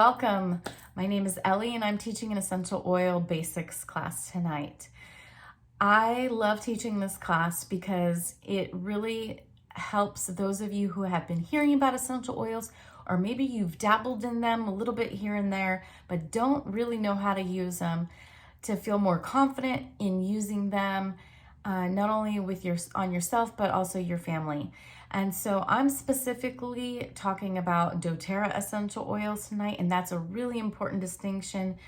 Welcome. My name is Ellie and I'm teaching an essential oil basics class tonight. I love teaching this class because it really helps those of you who have been hearing about essential oils, or maybe you've dabbled in them a little bit here and there, but don't really know how to use them, to feel more confident in using them, not only on yourself, but also your family. And so I'm specifically talking about doTERRA essential oils tonight, and that's a really important distinction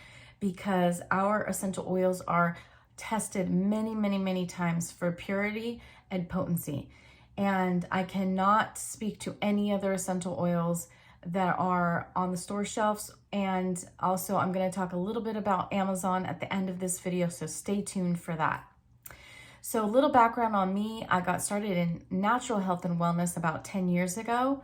because our essential oils are tested many times for purity and potency. And I cannot speak to any other essential oils that are on the store shelves. And also I'm going to talk a little bit about Amazon at the end of this video, so stay tuned for that. So a little background on me: I got started in natural health and wellness about 10 years ago.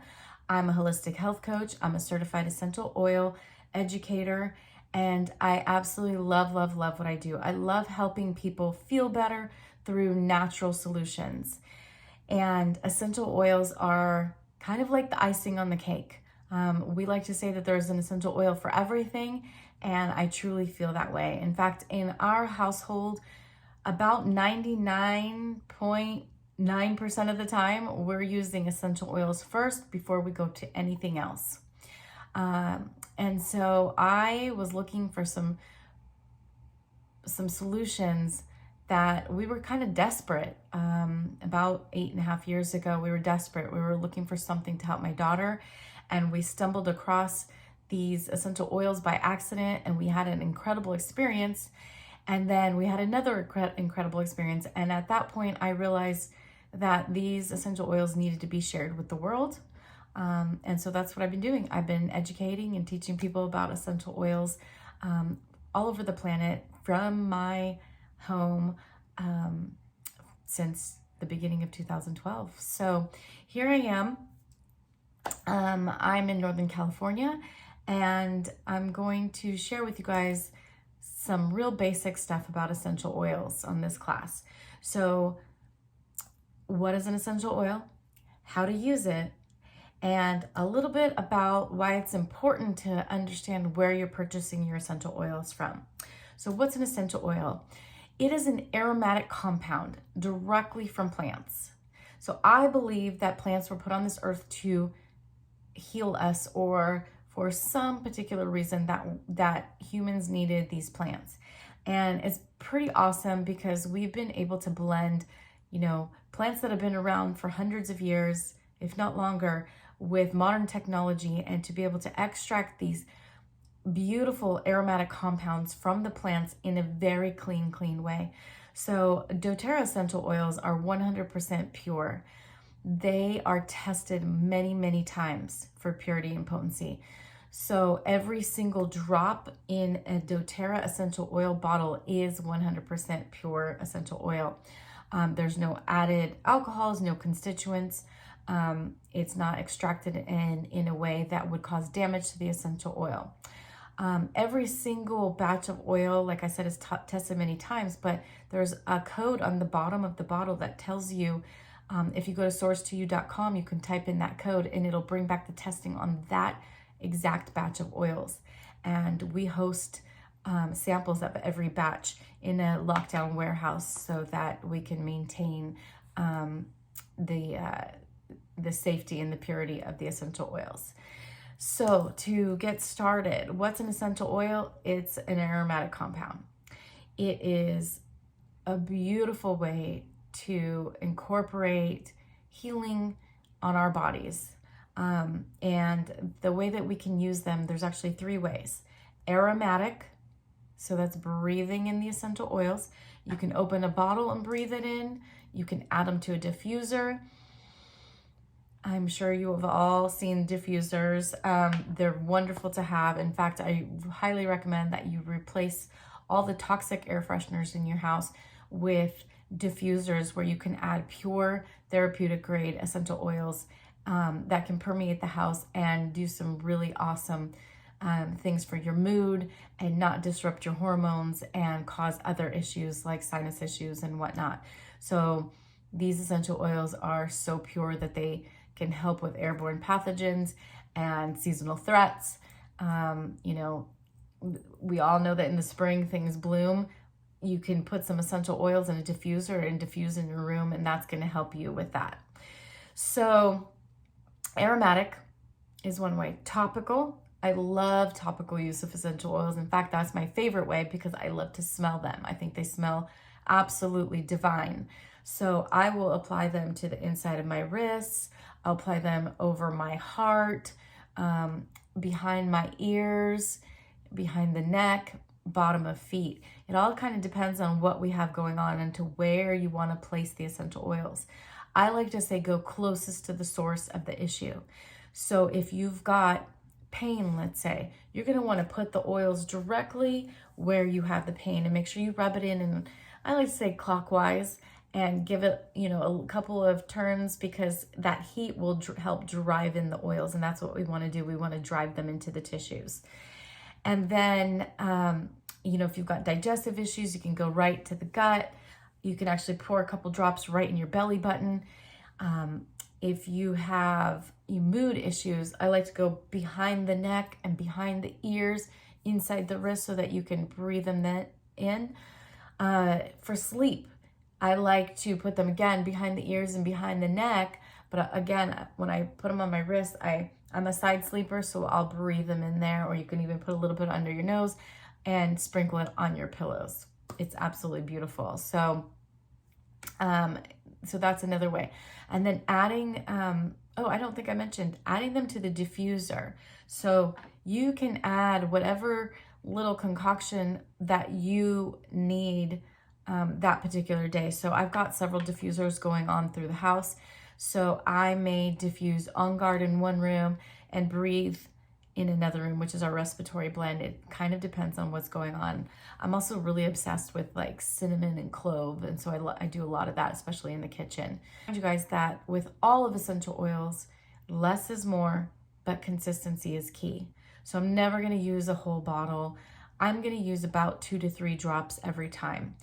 I'm a holistic health coach. I'm a certified essential oil educator, and I absolutely love what I do. I love helping people feel better through natural solutions. And essential oils are kind of like the icing on the cake. We like to say that there's an essential oil for everything, and I truly feel that way. In fact, in our household, about 99.9% of the time, we're using essential oils first before we go to anything else. And so I was looking for some solutions that we were kind of desperate. About 8.5 years ago, we were desperate. We were looking for something to help my daughter, and we stumbled across these essential oils by accident, and we had an incredible experience. And then we had another incredible experience. And at that point, I realized that these essential oils needed to be shared with the world. And so that's what I've been doing. I've been educating and teaching people about essential oils all over the planet from my home since the beginning of 2012. So here I am. I'm in Northern California, and I'm going to share with you guys some real basic stuff about essential oils on this class. So what is an essential oil, how to use it, and a little bit about why it's important to understand where you're purchasing your essential oils from. So what's an essential oil? It is an aromatic compound directly from plants. So I believe that plants were put on this earth to heal us, or for some particular reason that humans needed these plants. And it's pretty awesome because we've been able to blend, plants that have been around for hundreds of years, if not longer, with modern technology, and to be able to extract these beautiful aromatic compounds from the plants in a very clean way. So doTERRA essential oils are 100% pure. They are tested many times for purity and potency. So every single drop in a doTERRA essential oil bottle is 100% pure essential oil. There's no added alcohols, no constituents. It's not extracted in a way that would cause damage to the essential oil. Every single batch of oil, like I said, is tested many times, but there's a code on the bottom of the bottle that tells you, if you go to source2u.com, you can type in that code and it'll bring back the testing on that exact batch of oils. And we host samples of every batch in a lockdown warehouse so that we can maintain the safety and the purity of the essential oils. So to get started, what's an essential oil? It's an aromatic compound. It is a beautiful way to incorporate healing on our bodies. And the way that we can use them, there's actually 3 ways. Aromatic, so that's breathing in the essential oils. You can open a bottle and breathe it in. You can add them to a diffuser. I'm sure you have all seen diffusers. They're wonderful to have. In fact, I highly recommend that you replace all the toxic air fresheners in your house with diffusers where you can add pure therapeutic grade essential oils that can permeate the house and do some really awesome things for your mood and not disrupt your hormones and cause other issues like sinus issues and whatnot. So these essential oils are so pure that they can help with airborne pathogens and seasonal threats. You know, we all know that in the spring things bloom. You can put some essential oils in a diffuser and diffuse in your room, and that's going to help you with that. So aromatic is one way. Topical, I love topical use of essential oils. In fact, that's my favorite way because I love to smell them. I think they smell absolutely divine. So I will apply them to the inside of my wrists. I'll apply them over my heart, behind my ears, behind the neck, bottom of feet. It all kind of depends on what we have going on and to where you want to place the essential oils. I like to say go closest to the source of the issue. So if you've got pain, let's say, you're going to want to put the oils directly where you have the pain and make sure you rub it in, and I like to say clockwise, and give it, a couple of turns, because that heat will help drive in the oils, and that's what we want to do. We want to drive them into the tissues. And then, if you've got digestive issues, you can go right to the gut. You can actually pour a couple drops right in your belly button. If you have mood issues, I like to go behind the neck and behind the ears, inside the wrist, so that you can breathe them in. For sleep, I like to put them again behind the ears and behind the neck. But again, when I put them on my wrist, I'm a side sleeper, so I'll breathe them in there, or you can even put a little bit under your nose and sprinkle it on your pillows. It's absolutely beautiful. So that's another way. And then adding, I don't think I mentioned, adding them to the diffuser. So you can add whatever little concoction that you need that particular day. So I've got several diffusers going on through the house. So I may diffuse onguard in one room and breathe in another room, which is our respiratory blend. It kind of depends on what's going on. I'm also really obsessed with like cinnamon and clove, and so I do a lot of that, especially in the kitchen. I remind you guys that with all of essential oils, less is more, but consistency is key. So I'm never going to use a whole bottle. I'm going to use about 2 to 3 drops every time.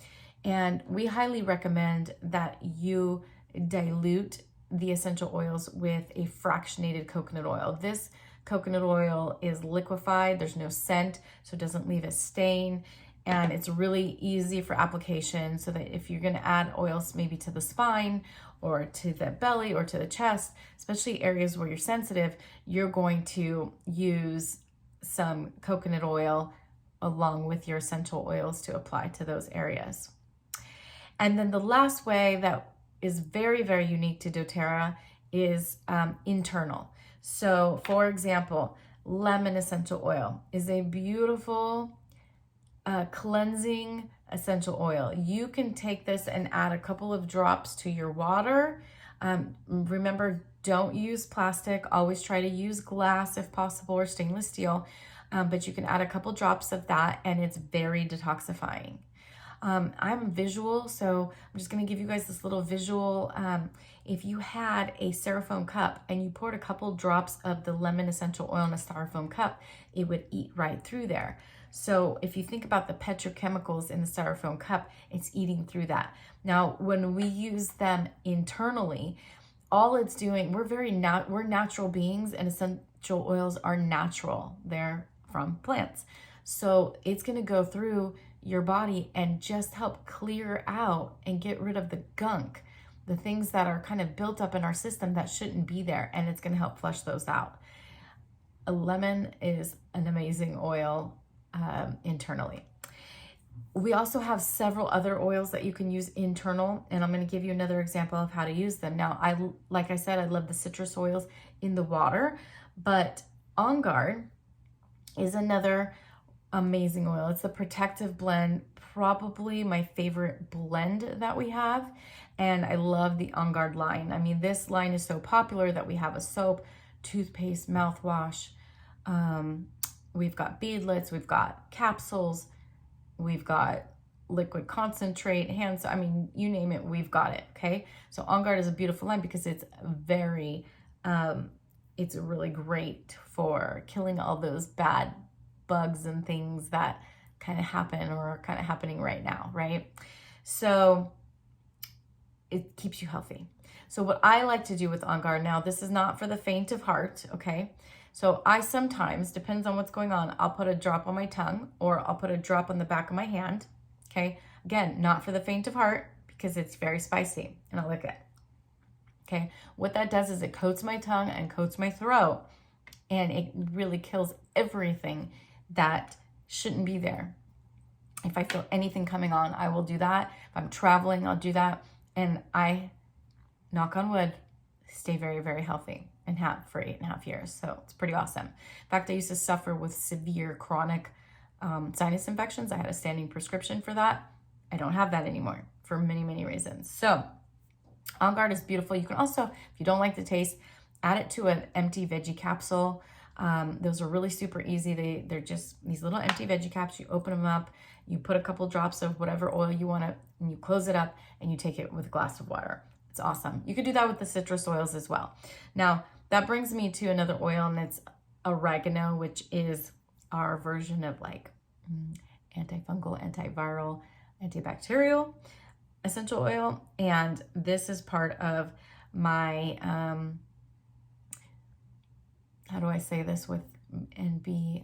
And we highly recommend that you dilute the essential oils with a fractionated coconut oil. This coconut oil is liquefied. There's no scent, so it doesn't leave a stain. And it's really easy for application, so that if you're going to add oils maybe to the spine or to the belly or to the chest, especially areas where you're sensitive, you're going to use some coconut oil along with your essential oils to apply to those areas. And then the last way that is very, very unique to doTERRA is internal. So for example, lemon essential oil is a beautiful cleansing essential oil. You can take this and add a couple of drops to your water. Remember, don't use plastic. Always try to use glass if possible, or stainless steel. But you can add a couple drops of that, and it's very detoxifying. I'm visual, so I'm just going to give you guys this little visual. If you had a styrofoam cup and you poured a couple drops of the lemon essential oil in a styrofoam cup, it would eat right through there. So if you think about the petrochemicals in the styrofoam cup, it's eating through that. Now, when we use them internally, all it's doing, we're natural beings, and essential oils are natural. They're from plants. So it's going to go through your body and just help clear out and get rid of the gunk, the things that are kind of built up in our system that shouldn't be there, and it's going to help flush those out. A lemon is an amazing oil internally. We also have several other oils that you can use internal, and I'm going to give you another example of how to use them. Now, like I said, I love the citrus oils in the water, but onguard is another amazing oil. It's the protective blend, probably my favorite blend that we have, and I love the onguard line. I mean, this line is so popular that we have a soap, toothpaste, mouthwash. We've got beadlets, we've got capsules, we've got liquid concentrate, hands, I mean, you name it, we've got it, okay? So onguard is a beautiful line because it's it's really great for killing all those bad bugs and things that kind of happen or are kind of happening right now, right? So it keeps you healthy. So what I like to do with onguard, now this is not for the faint of heart, okay? So I sometimes, depends on what's going on, I'll put a drop on my tongue or I'll put a drop on the back of my hand. Okay. Again, not for the faint of heart because it's very spicy, and I'll lick it. Okay. What that does is it coats my tongue and coats my throat, and it really kills everything that shouldn't be there. If I feel anything coming on, I will do that. If I'm traveling, I'll do that. And I, knock on wood, stay very, very healthy and have for 8.5 years. So it's pretty awesome. In fact, I used to suffer with severe chronic sinus infections. I had a standing prescription for that. I don't have that anymore for many, many reasons. So On Guard is beautiful. You can also, if you don't like the taste, add it to an empty veggie capsule. Those are really super easy. They're just these little empty veggie caps. You open them up, you put a couple drops of whatever oil you want to, and you close it up and you take it with a glass of water. It's awesome. You could do that with the citrus oils as well. Now, that brings me to another oil, and it's oregano, which is our version of like antifungal, antiviral, antibacterial essential oil. And this is part of my, how do I say this with, and be,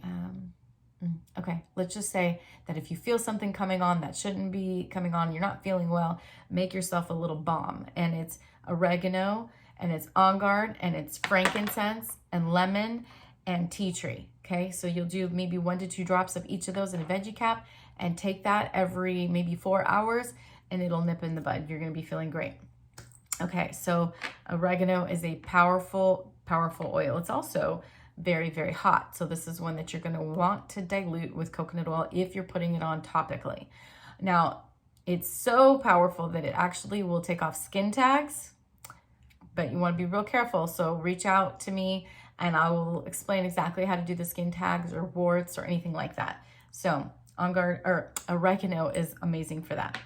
okay, let's just say that if you feel something coming on that shouldn't be coming on, you're not feeling well, make yourself a little balm. And it's oregano, and it's On Guard, and it's frankincense, and lemon, and tea tree. Okay, so you'll do maybe 1 to 2 drops of each of those in a veggie cap, and take that every maybe 4 hours, and it'll nip in the bud. You're gonna be feeling great. Okay, so oregano is a powerful, powerful oil. It's also very, very hot. So this is one that you're going to want to dilute with coconut oil if you're putting it on topically. Now, it's so powerful that it actually will take off skin tags, but you want to be real careful. So reach out to me and I will explain exactly how to do the skin tags or warts or anything like that. So On Guard or oregano is amazing for that.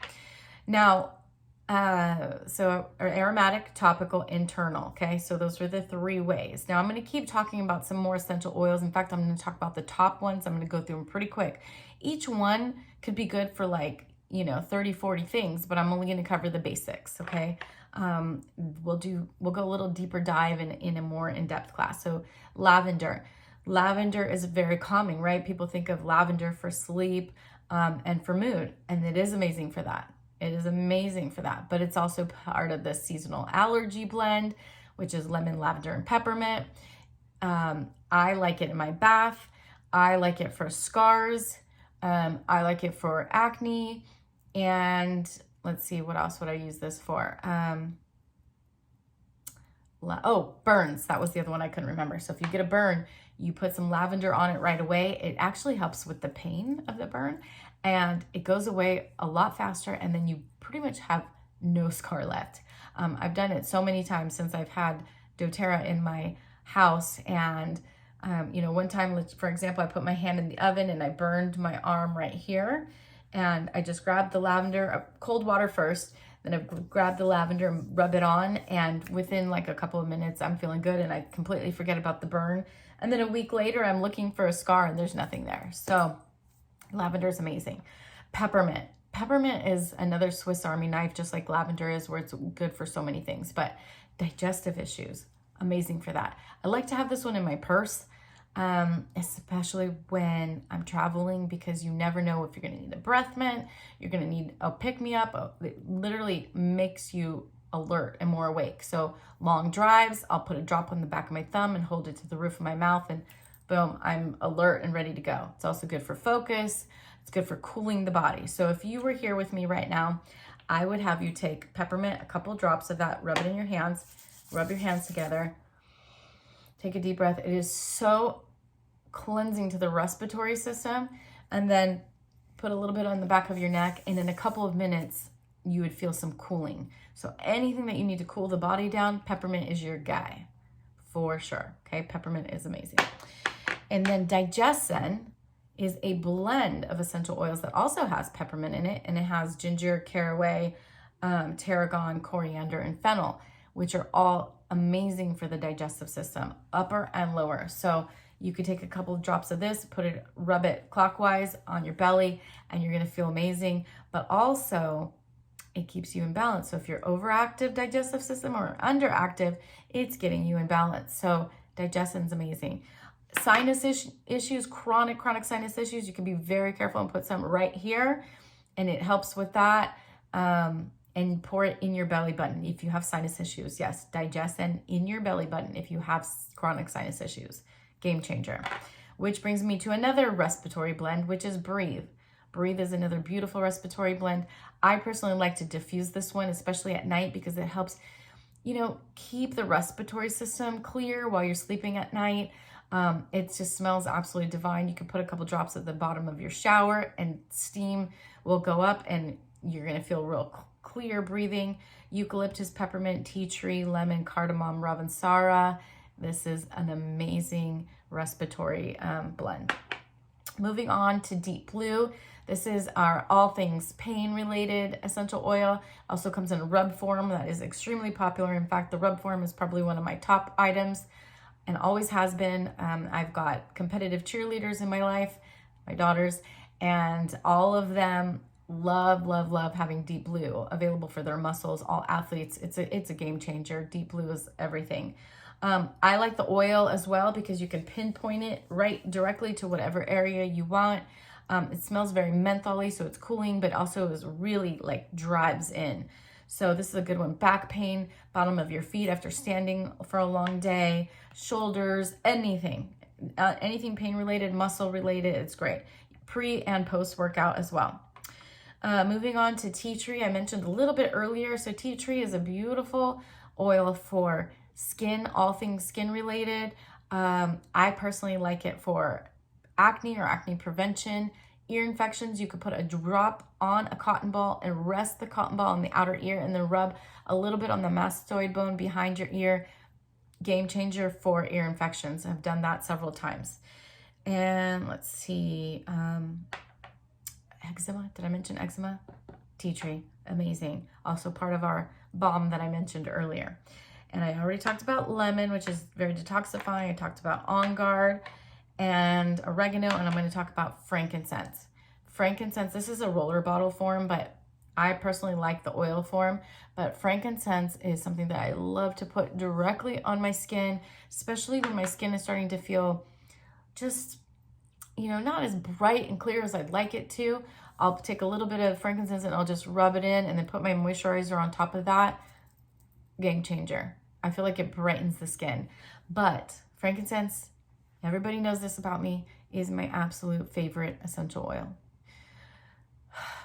Now, so aromatic, topical, internal. Okay, so those are the 3 ways. Now I'm going to keep talking about some more essential oils. In fact, I'm going to talk about the top ones. I'm going to go through them pretty quick. Each one could be good for like, 30, 40 things, but I'm only going to cover the basics. Okay. We'll go a little deeper dive in a more in-depth class. So lavender is very calming, right? People think of lavender for sleep, and for mood, and it is amazing for that. It is amazing for that, but it's also part of the seasonal allergy blend, which is lemon, lavender, and peppermint. I like it in my bath. I like it for scars. I like it for acne. And let's see, what else would I use this for? Burns. That was the other one I couldn't remember. So if you get a burn, you put some lavender on it right away. It actually helps with the pain of the burn, and it goes away a lot faster, and then you pretty much have no scar left. I've done it so many times since I've had doTERRA in my house, and one time, for example, I put my hand in the oven and I burned my arm right here, and I just grabbed the lavender, cold water first, then I grabbed the lavender and rub it on, and within like a couple of minutes, I'm feeling good, and I completely forget about the burn. And then a week later, I'm looking for a scar, and there's nothing there. So lavender is amazing. Peppermint. Peppermint is another Swiss Army knife, just like lavender is, where it's good for so many things. But digestive issues, amazing for that. I like to have this one in my purse, especially when I'm traveling, because you never know if you're going to need a breath mint, you're going to need a pick-me-up. It literally makes you alert and more awake. So long drives, I'll put a drop on the back of my thumb and hold it to the roof of my mouth, and boom, I'm alert and ready to go. It's also good for focus. It's good for cooling the body. So if you were here with me right now, I would have you take peppermint, a couple drops of that, rub it in your hands, rub your hands together, take a deep breath. It is so cleansing to the respiratory system. And then put a little bit on the back of your neck, and in a couple of minutes, you would feel some cooling. So anything that you need to cool the body down, peppermint is your guy for sure. Okay, peppermint is amazing. And then digestzen is a blend of essential oils that also has peppermint in it, and it has ginger, caraway, tarragon, coriander, and fennel, which are all amazing for the digestive system, upper and lower. So you could take a couple of drops of this, rub it clockwise on your belly, and you're gonna feel amazing. But also, it keeps you in balance. So if you're overactive digestive system or underactive, it's getting you in balance. So digestzen's amazing. Sinus issues, chronic sinus issues, you can be very careful and put some right here, and it helps with that. And pour it in your belly button if you have sinus issues. Yes, digestzen in your belly button if you have chronic sinus issues. Game changer. Which brings me to another respiratory blend, which is Breathe. Breathe is another beautiful respiratory blend. I personally like to diffuse this one, especially at night, because it helps, keep the respiratory system clear while you're sleeping at night. It just smells absolutely divine. You can put a couple drops at the bottom of your shower and steam will go up and you're going to feel real clear breathing. Eucalyptus, peppermint, tea tree, lemon, cardamom, ravensara. This is an amazing respiratory blend. Moving on to Deep Blue. This is our all things pain related essential oil. Also comes in a rub form that is extremely popular. In fact, the rub form is probably one of my top items and always has been. I've got competitive cheerleaders in my life, my daughters, and all of them love having Deep Blue available for their muscles. All athletes, it's a game changer. Deep Blue is everything. I like the oil as well because you can pinpoint it right directly to whatever area you want. It smells very mentholy, so it's cooling, but also is really like drives in. So this is a good one. Back pain, bottom of your feet after standing for a long day, shoulders, anything pain related, muscle related, it's great. Pre and post workout as well. Moving on to tea tree, I mentioned a little bit earlier. So tea tree is a beautiful oil for skin, all things skin related. I personally like it for acne or acne prevention. Ear infections, you could put a drop on a cotton ball and rest the cotton ball in the outer ear and then rub a little bit on the mastoid bone behind your ear. Game changer for ear infections. I've done that several times. And let's see, eczema. Did I mention eczema? Tea tree, amazing. Also part of our balm that I mentioned earlier. And I already talked about lemon, which is very detoxifying. I talked about onguard and oregano, and I'm going to talk about frankincense. Frankincense, this is a roller bottle form, but I personally like the oil form. But frankincense is something that I love to put directly on my skin, especially when my skin is starting to feel just, not as bright and clear as I'd like it to. I'll take a little bit of frankincense and I'll just rub it in and then put my moisturizer on top of that. Game changer. I feel like it brightens the skin. But frankincense, everybody knows this about me, is my absolute favorite essential oil.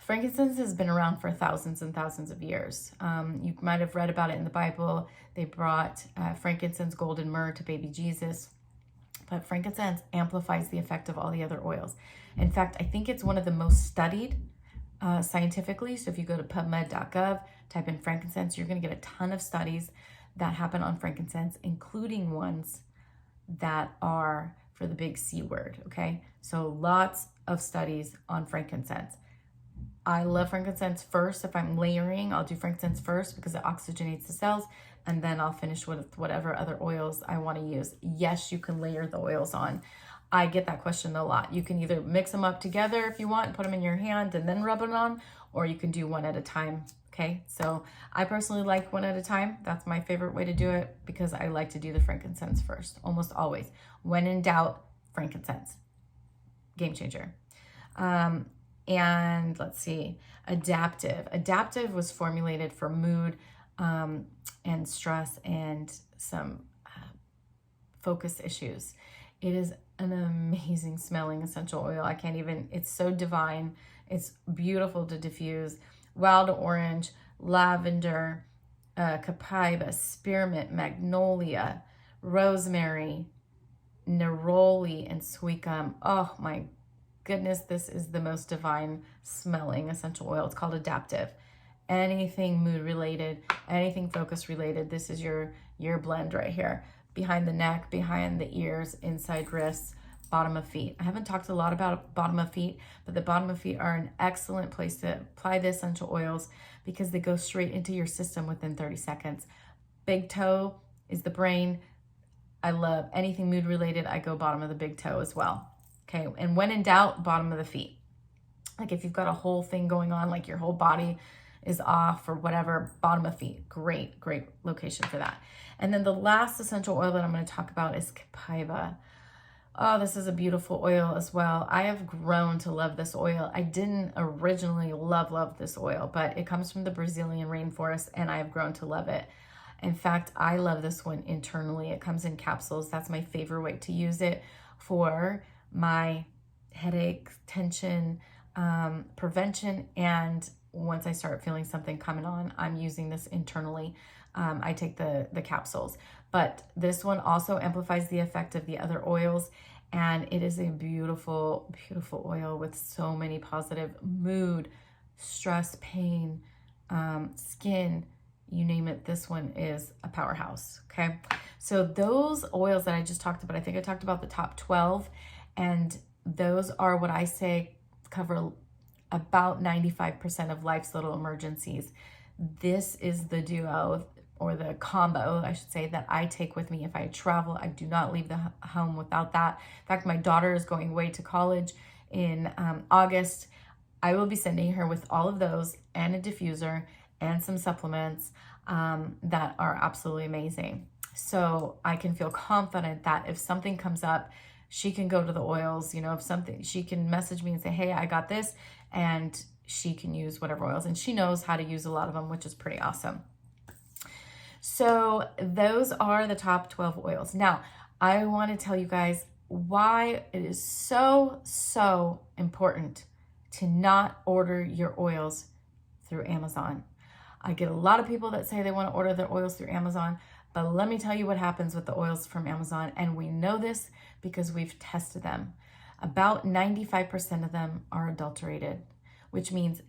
Frankincense has been around for thousands and thousands of years. You might have read about it in the Bible. They brought frankincense, gold, and myrrh to baby Jesus. But frankincense amplifies the effect of all the other oils. In fact, I think it's one of the most studied scientifically. So if you go to pubmed.gov, type in frankincense, you're going to get a ton of studies that happen on frankincense, including ones that are for the big C word, okay? So lots of studies on frankincense. I love frankincense first. If I'm layering, I'll do frankincense first because it oxygenates the cells, and then I'll finish with whatever other oils I want to use. Yes, you can layer the oils on. I get that question a lot. You can either mix them up together if you want, put them in your hand and then rub it on, or you can do one at a time, okay? So I personally like one at a time. That's my favorite way to do it because I like to do the frankincense first, almost always. When in doubt, frankincense. Game changer. And let's see, adaptive. Adaptive was formulated for mood and stress and some focus issues. It is an amazing smelling essential oil. I can't even, it's so divine. It's beautiful to diffuse. Wild orange, lavender, copaiba, spearmint, magnolia, rosemary, neroli, and sweet gum. Oh my goodness, this is the most divine smelling essential oil. It's called adaptive. Anything mood related, anything focus related, this is your blend right here. Behind the neck, behind the ears, inside wrists, bottom of feet. I haven't talked a lot about bottom of feet, but the bottom of feet are an excellent place to apply the essential oils because they go straight into your system within 30 seconds. Big toe is the brain. I love anything mood related. I go bottom of the big toe as well. Okay, and when in doubt, bottom of the feet. Like if you've got a whole thing going on, like your whole body is off or whatever, bottom of feet. Great location for that. And then the last essential oil that I'm going to talk about is copaiba. Oh, this is a beautiful oil as well. I have grown to love this oil. I didn't originally love this oil, but it comes from the Brazilian rainforest and I have grown to love it. In fact, I love this one internally. It comes in capsules. That's my favorite way to use it for my headache, tension, prevention. And once I start feeling something coming on, I'm using this internally. I take the capsules, but this one also amplifies the effect of the other oils. And it is a beautiful, beautiful oil with so many positive mood, stress, pain, skin, you name it. This one is a powerhouse. Okay. So those oils that I just talked about, I think I talked about the top 12, and those are what I say cover about 95% of life's little emergencies. This is the duo, or the combo, I should say, that I take with me if I travel. I do not leave the home without that. In fact, my daughter is going away to college in August. I will be sending her with all of those and a diffuser and some supplements that are absolutely amazing. So I can feel confident that if something comes up, she can go to the oils. You know, if something, she can message me and say, hey, I got this, and she can use whatever oils. And she knows how to use a lot of them, which is pretty awesome. So those are the top 12 oils. Now, I want to tell you guys why it is so important to not order your oils through Amazon. I get a lot of people that say they want to order their oils through Amazon, but let me tell you what happens with the oils from Amazon. And we know this because we've tested them. About 95% of them are adulterated, which means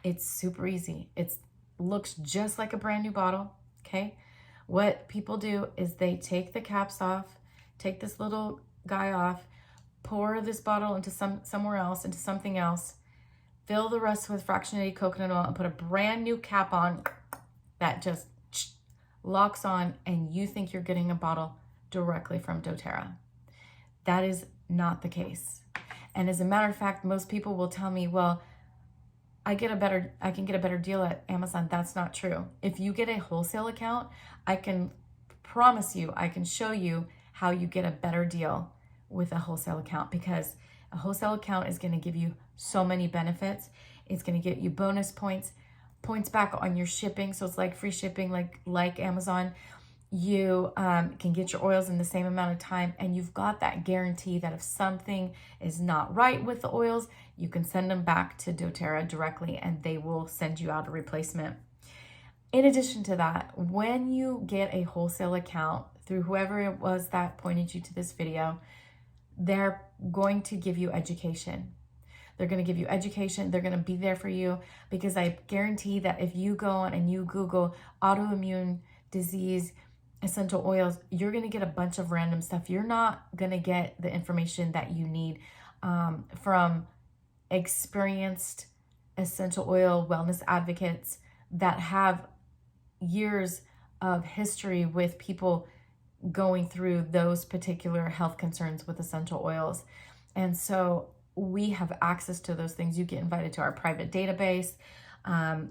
it's super easy. It looks just like a brand new bottle. Okay, what people do is they take the caps off, take this little guy off, pour this bottle into somewhere else, into something else, fill the rest with fractionated coconut oil, and put a brand new cap on that just locks on, and you think you're getting a bottle directly from doTERRA. That is not the case. And as a matter of fact, most people will tell me, well, I can get a better deal at Amazon. That's not true. If you get a wholesale account, I can promise you, I can show you how you get a better deal with a wholesale account, because a wholesale account is going to give you so many benefits. It's going to get you bonus points back on your shipping. So it's like free shipping, like Amazon. You can get your oils in the same amount of time, and you've got that guarantee that if something is not right with the oils, you can send them back to doTERRA directly and they will send you out a replacement. In addition to that, when you get a wholesale account through whoever it was that pointed you to this video, they're going to give you education. They're going to give you education. They're going to be there for you, because I guarantee that if you go on and you Google autoimmune disease, essential oils, you're going to get a bunch of random stuff. You're not going to get the information that you need from experienced essential oil wellness advocates that have years of history with people going through those particular health concerns with essential oils. And so we have access to those things. You get invited to our private database.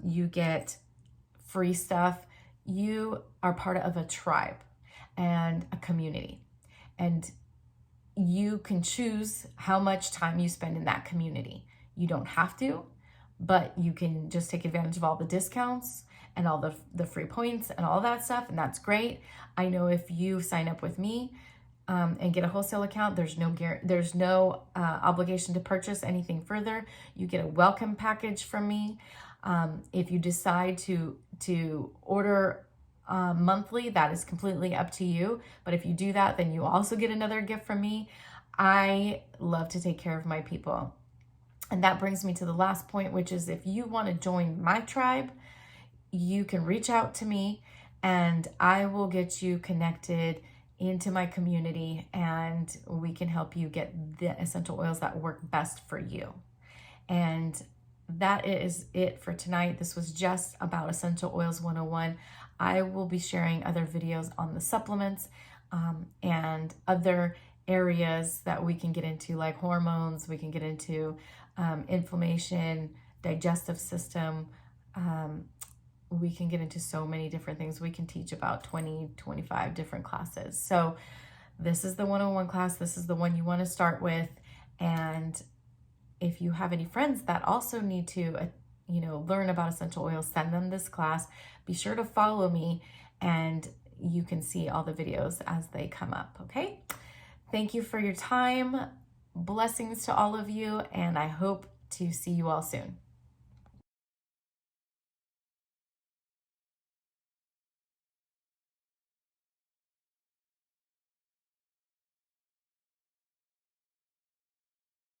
You get free stuff. You are part of a tribe and a community, and you can choose how much time you spend in that community. You don't have to, but you can just take advantage of all the discounts and all the free points and all that stuff, and that's great. I know if you sign up with me and get a wholesale account, there's no obligation to purchase anything further. You get a welcome package from me. If you decide to order monthly, that is completely up to you. But if you do that, then you also get another gift from me. I love to take care of my people. And that brings me to the last point, which is if you want to join my tribe, you can reach out to me and I will get you connected into my community, and we can help you get the essential oils that work best for you. And that is it for tonight. This was just about Essential Oils 101. I will be sharing other videos on the supplements and other areas that we can get into, like hormones. We can get into inflammation, digestive system. We can get into so many different things. We can teach about 20, 25 different classes. So this is the 101 class. This is the one you want to start with. And if you have any friends that also need to, learn about essential oils, send them this class. Be sure to follow me and you can see all the videos as they come up, okay? Thank you for your time. Blessings to all of you, and I hope to see you all soon.